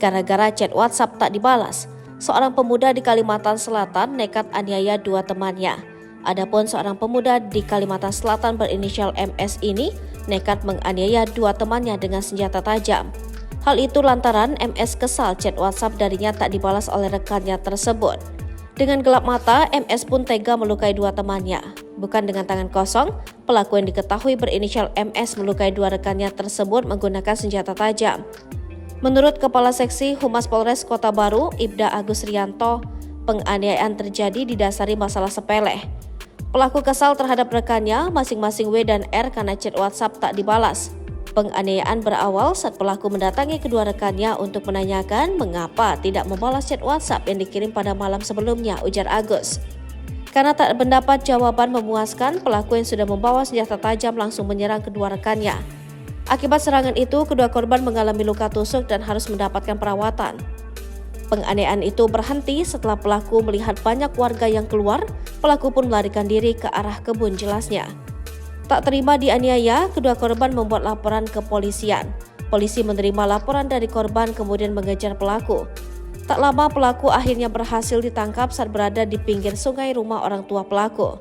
Gara-gara chat WhatsApp tak dibalas, seorang pemuda di Kalimantan Selatan nekat aniaya dua temannya. Adapun seorang pemuda di Kalimantan Selatan berinisial MS ini nekat menganiaya dua temannya dengan senjata tajam. Hal itu lantaran MS kesal chat WhatsApp darinya tak dibalas oleh rekannya tersebut. Dengan gelap mata, MS pun tega melukai dua temannya. Bukan dengan tangan kosong, pelaku yang diketahui berinisial MS melukai dua rekannya tersebut menggunakan senjata tajam. Menurut Kepala Seksi Humas Polres Kota Baru, Ibda Agus Rianto, penganiayaan terjadi didasari masalah sepele. Pelaku kesal terhadap rekannya, masing-masing W dan R karena chat WhatsApp tak dibalas. Penganiayaan berawal saat pelaku mendatangi kedua rekannya untuk menanyakan mengapa tidak membalas chat WhatsApp yang dikirim pada malam sebelumnya, ujar Agus. Karena tak mendapat jawaban memuaskan, pelaku yang sudah membawa senjata tajam langsung menyerang kedua rekannya. Akibat serangan itu, kedua korban mengalami luka tusuk dan harus mendapatkan perawatan. Penganiayaan itu berhenti setelah pelaku melihat banyak warga yang keluar, pelaku pun melarikan diri ke arah kebun, jelasnya. Tak terima dianiaya, kedua korban membuat laporan ke polisian. Polisi menerima laporan dari korban kemudian mengejar pelaku. Tak lama pelaku akhirnya berhasil ditangkap saat berada di pinggir sungai rumah orang tua pelaku.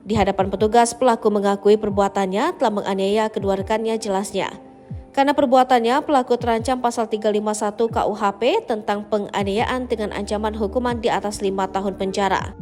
Di hadapan petugas, pelaku mengakui perbuatannya telah menganiaya kedua rekannya, jelasnya. Karena perbuatannya, pelaku terancam pasal 351 KUHP tentang penganiayaan dengan ancaman hukuman di atas 5 tahun penjara.